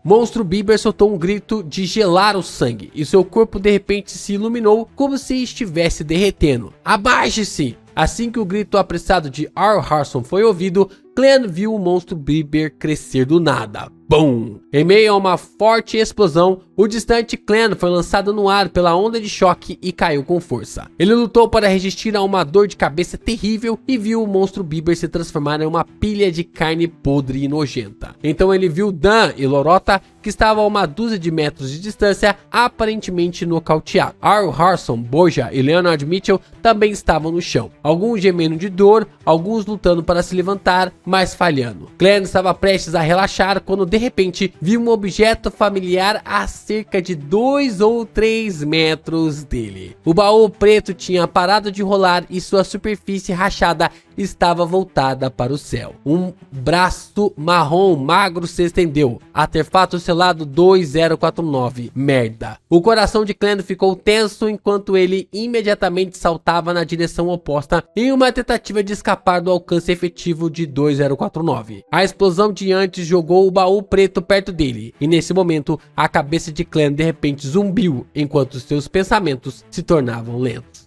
Monstro Bieber soltou um grito de gelar o sangue e seu corpo de repente se iluminou como se estivesse derretendo. Abaixe-se! Assim que o grito apressado de R. Harson foi ouvido, Clean viu o monstro Bieber crescer do nada. Bum! Em meio a uma forte explosão, o distante Clean foi lançado no ar pela onda de choque e caiu com força. Ele lutou para resistir a uma dor de cabeça terrível e viu o monstro Bieber se transformar em uma pilha de carne podre e nojenta. Então ele viu Dan e Lorota, que estavam a uma dúzia de metros de distância, aparentemente nocauteados. R. Harson, Boja e Leonard Mitchell também estavam no chão. Alguns gemendo de dor, alguns lutando para se levantar, mas falhando. Clean estava prestes a relaxar quando de repente viu um objeto familiar a cerca de 2 ou 3 metros dele. O baú preto tinha parado de rolar e sua superfície rachada estava voltada para o céu. Um braço marrom magro se estendeu. Artefato selado 2049. Merda. O coração de Clean ficou tenso enquanto ele imediatamente saltava na direção oposta em uma tentativa de escapar do alcance efetivo de 2049. A explosão de antes jogou o baú preto perto dele e nesse momento a cabeça de Clean de repente zumbiu enquanto seus pensamentos se tornavam lentos.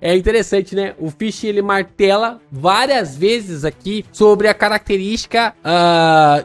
É interessante, né? O Fish ele martela várias vezes aqui sobre a característica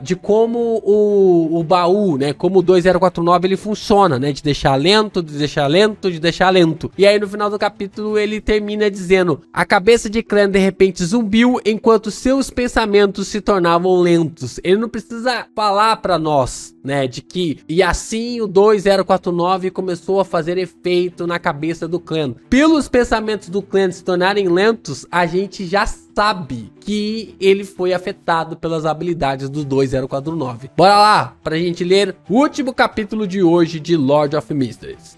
de como o baú, né? Como o 2049 ele funciona, né? De deixar lento, de deixar lento, de deixar lento. E aí no final do capítulo ele termina dizendo: a cabeça de Clean de repente zumbiu enquanto seus pensamentos se tornavam lentos. Ele não precisa falar pra nós, né? De que e assim o 2049 começou a fazer efeito na cabeça do Clean. Pelos pensamentos do Clean se tornarem lentos, a gente já sabe que ele foi afetado pelas habilidades do 2049. Bora lá pra gente ler o último capítulo de hoje de Lord of Mysteries.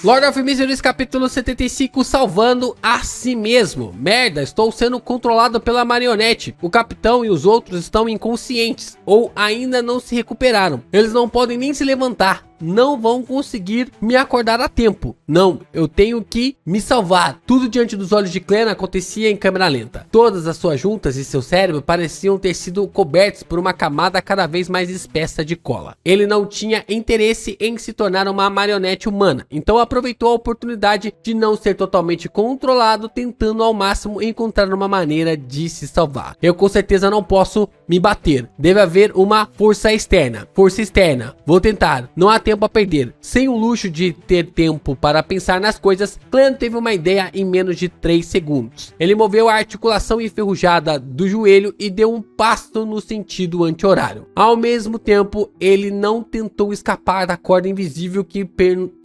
Lord of Mysteries capítulo 75, salvando a si mesmo. Merda, estou sendo controlado pela marionete. O capitão e os outros estão inconscientes ou ainda não se recuperaram. Eles não podem nem se levantar. Não vão conseguir me acordar a tempo. Não, eu tenho que me salvar. Tudo diante dos olhos de Clean acontecia em câmera lenta. Todas as suas juntas e seu cérebro pareciam ter sido cobertos por uma camada cada vez mais espessa de cola. Ele não tinha interesse em se tornar uma marionete humana, então aproveitou a oportunidade de não ser totalmente controlado, tentando ao máximo encontrar uma maneira de se salvar. Eu com certeza não posso me bater. Deve haver uma força externa. Força externa. Vou tentar. Não há tempo a perder. Sem o luxo de ter tempo para pensar nas coisas, Clean teve uma ideia em menos de 3 segundos. Ele moveu a articulação enferrujada do joelho e deu um passo no sentido anti-horário. Ao mesmo tempo, ele não tentou escapar da corda invisível que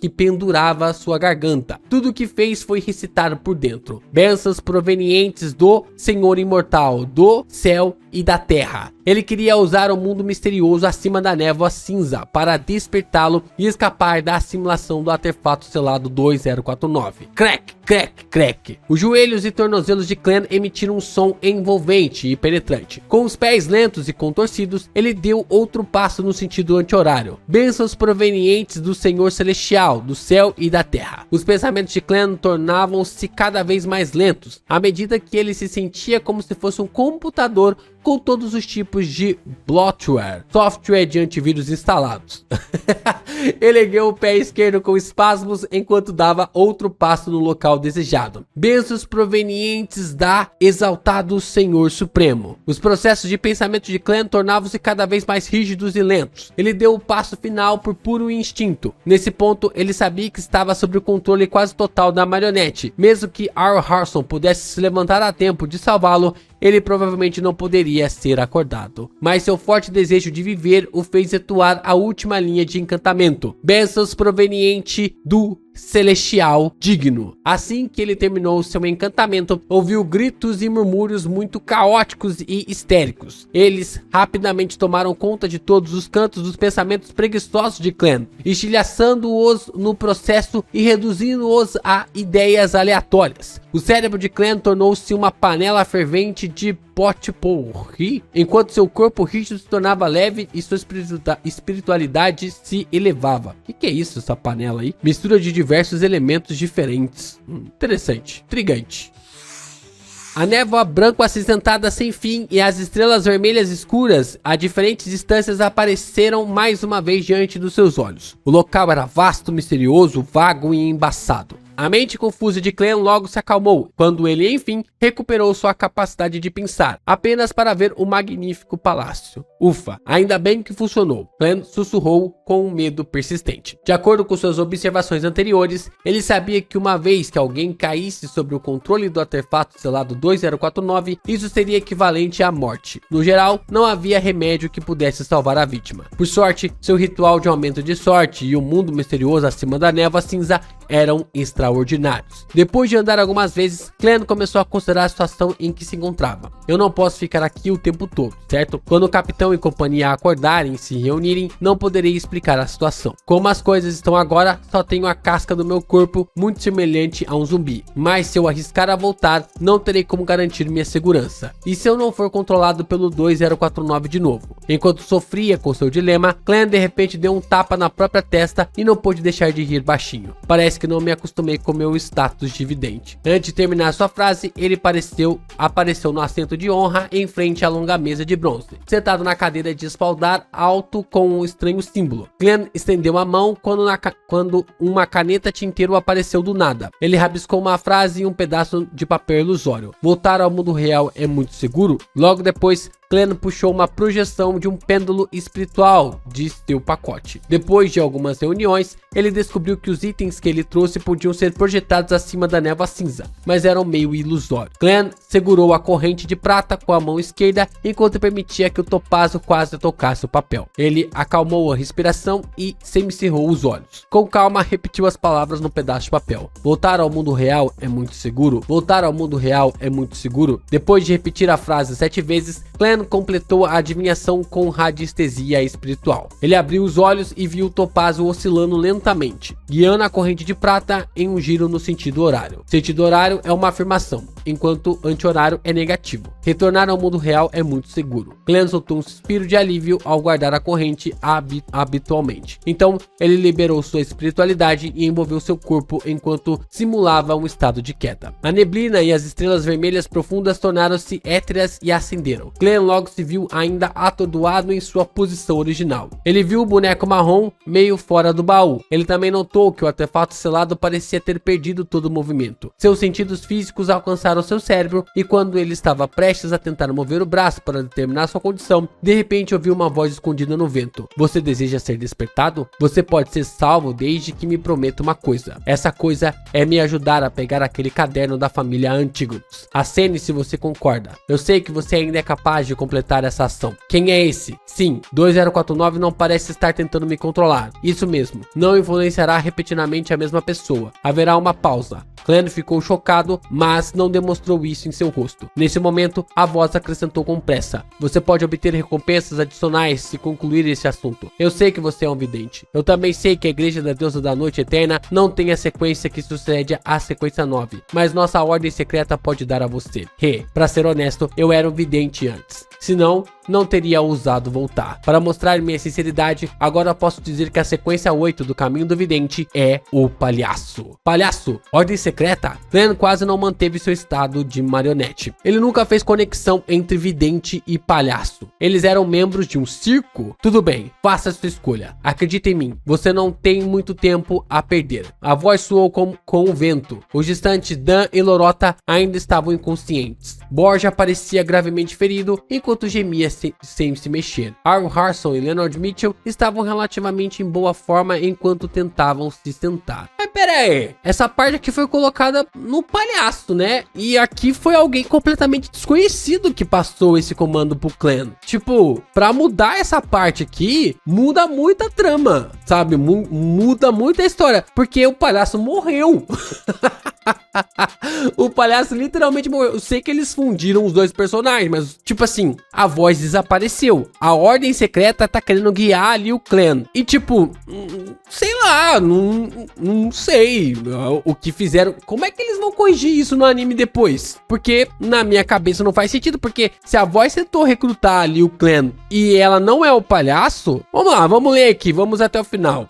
pendurava a sua garganta. Tudo o que fez foi recitar por dentro bênçãos provenientes do Senhor Imortal, do céu e da terra. Ele queria usar o mundo misterioso acima da névoa cinza para despertá-lo e escapar da assimilação do artefato selado 2049. Crack, crack, crack. Os joelhos e tornozelos de Clean emitiram um som envolvente e penetrante. Com os pés lentos e contorcidos, ele deu outro passo no sentido anti-horário. Bênçãos provenientes do Senhor Celestial, do céu e da terra. Os pensamentos pensamentos de Clan tornavam-se cada vez mais lentos, à medida que ele se sentia como se fosse um computador com todos os tipos de bloatware, software de antivírus instalados. Ele ergueu o pé esquerdo com espasmos enquanto dava outro passo no local desejado. Bênçãos provenientes da exaltado Senhor Supremo. Os processos de pensamento de Clan tornavam-se cada vez mais rígidos e lentos. Ele deu o passo final por puro instinto. Nesse ponto, ele sabia que estava sob o controle quase total da marionete. Mesmo que R. Harrison pudesse se levantar a tempo de salvá-lo, ele provavelmente não poderia ser acordado. Mas seu forte desejo de viver o fez atuar a última linha de encantamento. Bênçãos proveniente do Celestial Digno. Assim que ele terminou seu encantamento, ouviu gritos e murmúrios muito caóticos e histéricos. Eles rapidamente tomaram conta de todos os cantos dos pensamentos preguiçosos de Clan, estilhaçando-os no processo e reduzindo-os a ideias aleatórias. O cérebro de Clan tornou-se uma panela fervente de potpourri, enquanto seu corpo rígido se tornava leve e sua espiritualidade se elevava. O que é isso, essa panela aí? Mistura de diversos elementos diferentes. Interessante, intrigante. A névoa branco acinzentada sem fim e as estrelas vermelhas escuras a diferentes distâncias apareceram mais uma vez diante dos seus olhos. O local era vasto, misterioso, vago e embaçado. A mente confusa de Clan logo se acalmou, quando ele, enfim, recuperou sua capacidade de pensar, apenas para ver o magnífico palácio. Ufa, ainda bem que funcionou, Clan sussurrou com um medo persistente. De acordo com suas observações anteriores, ele sabia que uma vez que alguém caísse sob o controle do artefato selado 2049, isso seria equivalente à morte. No geral, não havia remédio que pudesse salvar a vítima. Por sorte, seu ritual de aumento de sorte e o mundo misterioso acima da névoa cinza eram extraordinários. Depois de andar algumas vezes, Clan começou a considerar a situação em que se encontrava. Eu não posso ficar aqui o tempo todo, certo? Quando o capitão e companhia acordarem e se reunirem, não poderei explicar a situação. Como as coisas estão agora, só tenho a casca do meu corpo muito semelhante a um zumbi. Mas se eu arriscar a voltar, não terei como garantir minha segurança. E se eu não for controlado pelo 2049 de novo? Enquanto sofria com seu dilema, Clan de repente deu um tapa na própria testa e não pôde deixar de rir baixinho. Parece que não me acostumei com meu status de vidente. Antes de terminar sua frase, ele apareceu no assento de honra em frente à longa mesa de bronze, sentado na cadeira de espaldar alto com um estranho símbolo. Clan estendeu a mão quando uma caneta tinteiro apareceu do nada. Ele rabiscou uma frase em um pedaço de papel ilusório. Voltar ao mundo real é muito seguro? Logo depois, Clan puxou uma projeção de um pêndulo espiritual de seu pacote. Depois de algumas reuniões, ele descobriu que os itens que ele trouxe podiam ser projetados acima da névoa cinza, mas eram meio ilusórios. Clan segurou a corrente de prata com a mão esquerda enquanto permitia que o topázio quase tocasse o papel. Ele acalmou a respiração e semicerrou os olhos. Com calma, repetiu as palavras no pedaço de papel. Voltar ao mundo real é muito seguro. Voltar ao mundo real é muito seguro. Depois de repetir a frase 7 vezes, Clan completou a adivinhação com radiestesia espiritual. Ele abriu os olhos e viu o topázio oscilando lentamente, guiando a corrente de prata em um giro no sentido horário. Sentido horário é uma afirmação, enquanto anti-horário é negativo. Retornar ao mundo real é muito seguro. Clan soltou um suspiro de alívio ao guardar a corrente habitualmente. Então, ele liberou sua espiritualidade e envolveu seu corpo enquanto simulava um estado de queda. A neblina e as estrelas vermelhas profundas tornaram-se étereas e acenderam. Clan logo se viu ainda atordoado em sua posição original. Ele viu o boneco marrom meio fora do baú. Ele também notou que o artefato selado parecia ter perdido todo o movimento. Seus sentidos físicos alcançaram seu cérebro e quando ele estava prestes a tentar mover o braço para determinar sua condição, de repente ouviu uma voz escondida no vento. Você deseja ser despertado? Você pode ser salvo desde que me prometa uma coisa. Essa coisa é me ajudar a pegar aquele caderno da família Antigonus. Acene se você concorda. Eu sei que você ainda é capaz de completar essa ação. Quem é esse? Sim, 2049 não parece estar tentando me controlar. Isso mesmo, não influenciará repetidamente a mesma pessoa. Haverá uma pausa. Clan ficou chocado, mas não demonstrou isso em seu rosto. Nesse momento, a voz acrescentou com pressa. Você pode obter recompensas adicionais se concluir esse assunto. Eu sei que você é um vidente. Eu também sei que a Igreja da Deusa da Noite Eterna não tem a sequência que sucede à sequência 9, mas nossa ordem secreta pode dar a você. Pra ser honesto, eu era um vidente antes. senão não teria ousado voltar. Para mostrar minha sinceridade, agora posso dizer que a sequência 8 do Caminho do Vidente é o Palhaço. Palhaço, ordem secreta? Clan quase não manteve seu estado de marionete. Ele nunca fez conexão entre vidente e palhaço. Eles eram membros de um circo? Tudo bem, faça sua escolha. Acredite em mim, você não tem muito tempo a perder. A voz soou com o vento. Os distantes Dan e Lorota ainda estavam inconscientes. Borja parecia gravemente ferido, enquanto gemia sem se mexer. Arl Harson e Leonard Mitchell estavam relativamente em boa forma enquanto tentavam se sentar. Mas pera aí, essa parte aqui foi colocada no palhaço, né? E aqui foi alguém completamente desconhecido que passou esse comando pro clã. Tipo, pra mudar essa parte aqui, muda muita trama, sabe? Muda muita história, porque o palhaço morreu. O palhaço literalmente morreu. Eu sei que eles fundiram os dois personagens, mas tipo assim, a voz desapareceu. A ordem secreta tá querendo guiar ali o clã. E tipo, sei lá, não sei o que fizeram. Como é que eles vão corrigir isso no anime depois? Porque na minha cabeça não faz sentido, porque se a voz tentou recrutar ali o clã e ela não é o palhaço, vamos lá, vamos ler aqui, vamos até o final.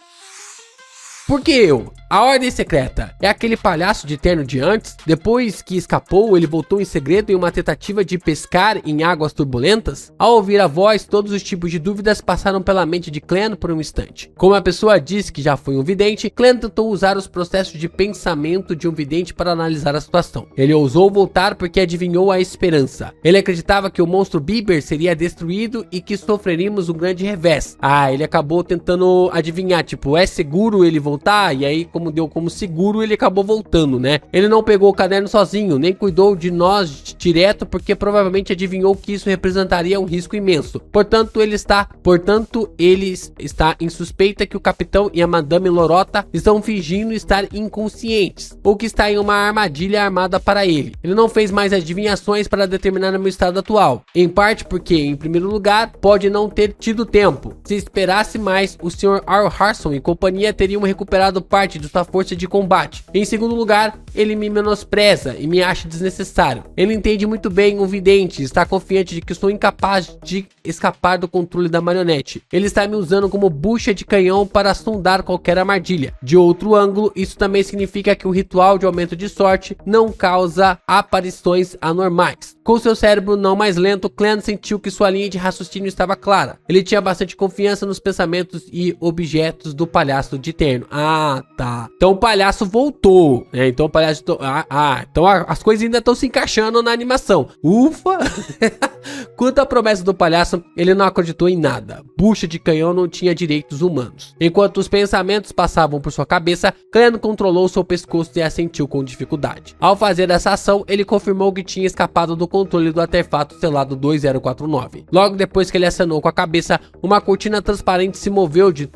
Porque a ordem secreta é aquele palhaço de terno de antes. Depois que escapou, ele voltou em segredo em uma tentativa de pescar em águas turbulentas. Ao ouvir a voz, todos os tipos de dúvidas passaram pela mente de Clan por um instante. Como a pessoa disse que já foi um vidente, Clan tentou usar os processos de pensamento de um vidente para analisar a situação. Ele ousou voltar porque adivinhou a esperança. Ele acreditava que o monstro Bieber seria destruído e que sofreríamos um grande revés. Ele acabou tentando adivinhar, tipo, é seguro ele voltar? E aí, como deu como seguro, ele acabou voltando, né? Ele não pegou o caderno sozinho, nem cuidou de nós direto, porque provavelmente adivinhou que isso representaria um risco imenso. Portanto, ele está em suspeita que o capitão e a Madame Lorota estão fingindo estar inconscientes, ou que está em uma armadilha armada para ele. Ele não fez mais adivinhações para determinar o meu estado atual, em parte porque, em primeiro lugar, pode não ter tido tempo. Se esperasse mais, o Sr. Arl Harson e companhia teriam recuperado parte de sua força de combate. Em segundo lugar, ele me menospreza e me acha desnecessário. Ele entende muito bem o vidente e está confiante de que sou incapaz de escapar do controle da marionete. Ele está me usando como bucha de canhão para sondar qualquer armadilha. De outro ângulo, isso também significa que o ritual de aumento de sorte não causa aparições anormais. Com seu cérebro não mais lento, Clan sentiu que sua linha de raciocínio estava clara. Ele tinha bastante confiança nos pensamentos e objetos do palhaço de terno. Tá. Então o palhaço voltou, né? Então o palhaço... então as coisas ainda estão se encaixando na animação. Ufa! Quanto à promessa do palhaço, ele não acreditou em nada. Bucha de canhão não tinha direitos humanos. Enquanto os pensamentos passavam por sua cabeça, Clan controlou seu pescoço e assentiu com dificuldade. Ao fazer essa ação, ele confirmou que tinha escapado do controle do artefato selado 2049. Logo depois que ele acenou com a cabeça, uma cortina transparente se moveu de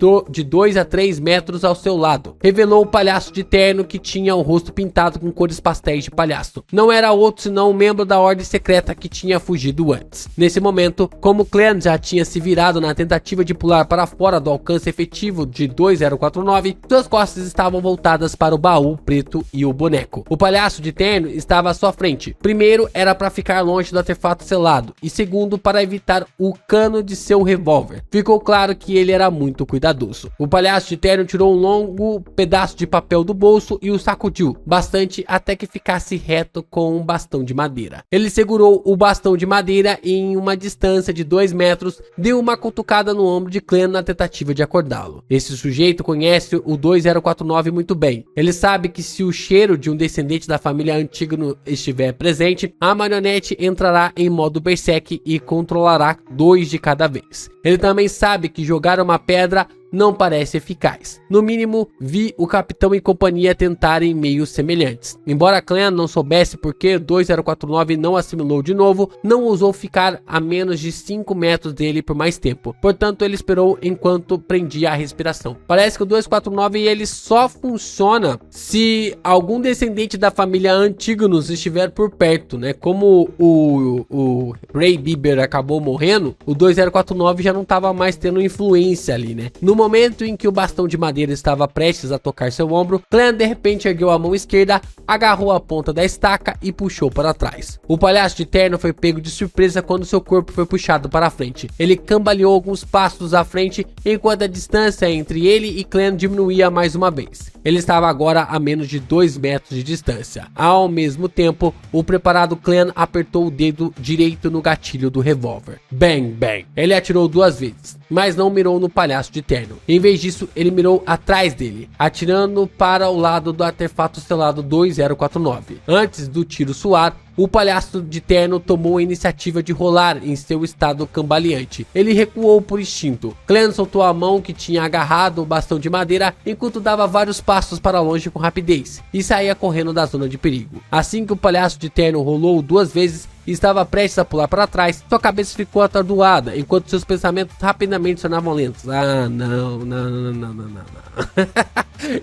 2 a 3 metros ao seu lado. Revelou o palhaço de terno que tinha o rosto pintado com cores pastéis de palhaço. Não era outro senão um membro da ordem secreta que tinha fugido antes. Nesse momento, como Clan já tinha se virado na tentativa de pular para fora do alcance efetivo de 2049, suas costas estavam voltadas para o baú preto e o boneco. O palhaço de terno estava à sua frente. Primeiro, era para ficar longe do artefato selado, e segundo, para evitar o cano de seu revólver. Ficou claro que ele era muito cuidadoso. O palhaço de terno tirou um longo pedaço de papel do bolso e o sacudiu bastante até que ficasse reto com um bastão de madeira. Ele segurou o bastão de madeira em uma distância de 2 metros, deu uma cutucada no ombro de Clan na tentativa de acordá-lo. Esse sujeito conhece o 2049 muito bem. Ele sabe que se o cheiro de um descendente da família Antígono estiver presente, a marionete entrará em modo berserk e controlará 2 de cada vez. Ele também sabe que jogar uma pedra não parece eficaz. No mínimo, vi o capitão e companhia tentarem meios semelhantes. Embora Clan não soubesse por que 2049 não assimilou de novo, não ousou ficar a menos de 5 metros dele por mais tempo. Portanto, ele esperou enquanto prendia a respiração. Parece que o 249 ele só funciona se algum descendente da família Antígonos estiver por perto, né? Como o Ray Bieber acabou morrendo, o 2049 já não estava mais tendo influência ali, né? No momento em que o bastão de madeira estava prestes a tocar seu ombro, Clan de repente ergueu a mão esquerda, agarrou a ponta da estaca e puxou para trás. O palhaço de terno foi pego de surpresa quando seu corpo foi puxado para a frente. Ele cambaleou alguns passos à frente enquanto a distância entre ele e Clan diminuía mais uma vez. Ele estava agora a menos de 2 metros de distância. Ao mesmo tempo, o preparado Clan apertou o dedo direito no gatilho do revólver. Bang, bang. Ele atirou 2 vezes, mas não mirou no palhaço de terno. Em vez disso, ele mirou atrás dele, atirando para o lado do artefato selado 2049. Antes do tiro soar, o palhaço de terno tomou a iniciativa de rolar em seu estado cambaleante. Ele recuou por instinto. Clan soltou a mão que tinha agarrado o bastão de madeira enquanto dava vários passos para longe com rapidez e saía correndo da zona de perigo. Assim que o palhaço de terno rolou 2 vezes e estava prestes a pular para trás, sua cabeça ficou atordoada, enquanto seus pensamentos rapidamente sonavam lentos. Ah, não.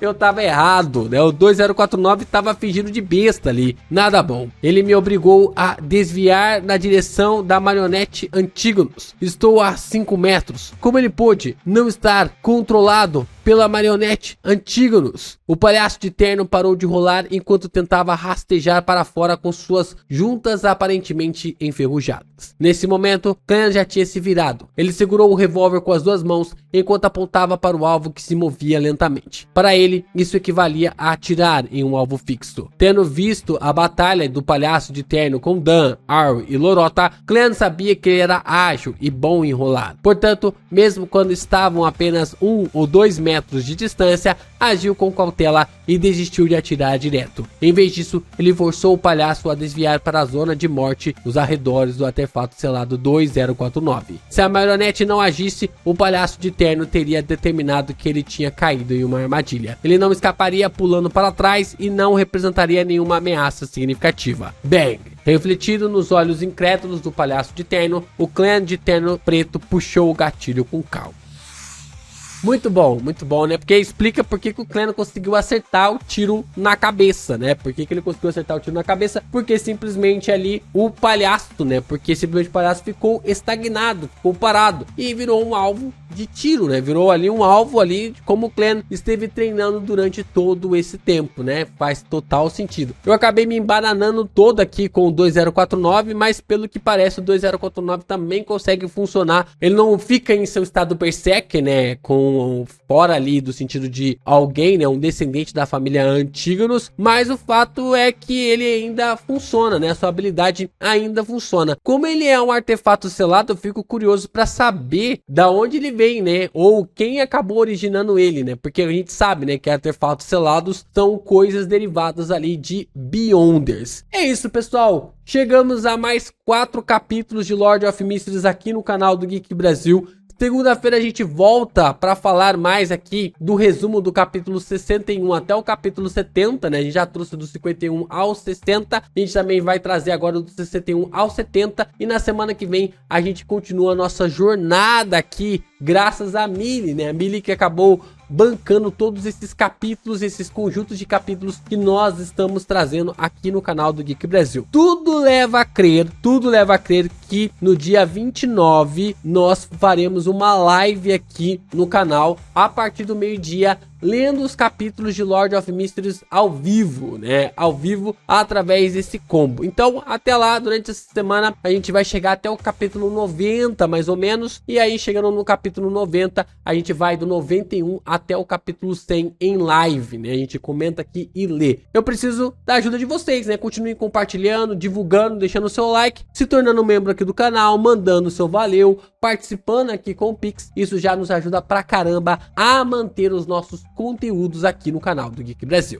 Eu tava errado, né? O 2049 tava fingindo de besta ali. Nada bom. Ele me obrigou a desviar na direção da marionete Antígonos. Estou a 5 metros. Como ele pôde não estar controlado pela marionete Antígonos? O palhaço de terno parou de rolar enquanto tentava rastejar para fora com suas juntas aparentemente enferrujadas. Nesse momento, Clan já tinha se virado. Ele segurou o revólver com as 2 mãos enquanto apontava para o alvo que se movia lentamente. Para ele, isso equivalia a atirar em um alvo fixo. Tendo visto a batalha do palhaço de terno com Dan, Arw e Lorota, Clan sabia que ele era ágil e bom em rolar. Portanto, mesmo quando estavam apenas 1 ou 2 metros de distância, agiu com cautela e desistiu de atirar direto. Em vez disso, ele forçou o palhaço a desviar para a zona de morte nos arredores do artefato selado 2049. Se a marionete não agisse, o palhaço de terno teria determinado que ele tinha caído em uma armadilha. Ele não escaparia pulando para trás e não representaria nenhuma ameaça significativa. Bang! Refletido nos olhos incrédulos do palhaço de terno, o Clan de terno preto puxou o gatilho com calma. Muito bom, né? Porque explica por que o Clan conseguiu acertar o tiro na cabeça, né? Por que ele conseguiu acertar o tiro na cabeça? Porque simplesmente ali o palhaço, né? Porque simplesmente o palhaço ficou estagnado, ficou parado e virou um alvo de tiro, né? Virou ali um alvo ali como o Clan esteve treinando durante todo esse tempo, né? Faz total sentido. Eu acabei me embananando todo aqui com o 2049, mas pelo que parece o 2049 também consegue funcionar. Ele não fica em seu estado berserk, né? Com fora ali do sentido de alguém, né, um descendente da família Antígonos, mas o fato é que ele ainda funciona, né, a sua habilidade ainda funciona. Como ele é um artefato selado, eu fico curioso para saber da onde ele vem, né, ou quem acabou originando ele, né, porque a gente sabe, né, que artefatos selados são coisas derivadas ali de Beyonders. É isso, pessoal, chegamos a mais 4 capítulos de Lord of Mysteries aqui no canal do Geek Brasil. Segunda-feira a gente volta para falar mais aqui do resumo do capítulo 61 até o capítulo 70, né? A gente já trouxe do 51 ao 60, a gente também vai trazer agora do 61 ao 70 e na semana que vem a gente continua a nossa jornada aqui, graças a Millie, né? A Millie que acabou bancando todos esses capítulos, esses conjuntos de capítulos que nós estamos trazendo aqui no canal do Geek Brasil. Tudo leva a crer que no dia 29 nós faremos uma live aqui no canal a partir do meio-dia, lendo os capítulos de Lord of Mysteries ao vivo, né? Ao vivo, através desse combo. Então, até lá, durante essa semana, a gente vai chegar até o capítulo 90, mais ou menos. E aí, chegando no capítulo 90, a gente vai do 91 até o capítulo 100 em live, né? A gente comenta aqui e lê. Eu preciso da ajuda de vocês, né? Continuem compartilhando, divulgando, deixando o seu like, se tornando membro aqui do canal, mandando o seu valeu, participando aqui com o Pix. Isso já nos ajuda pra caramba a manter os nossos conteúdos aqui no canal do Geek Brasil.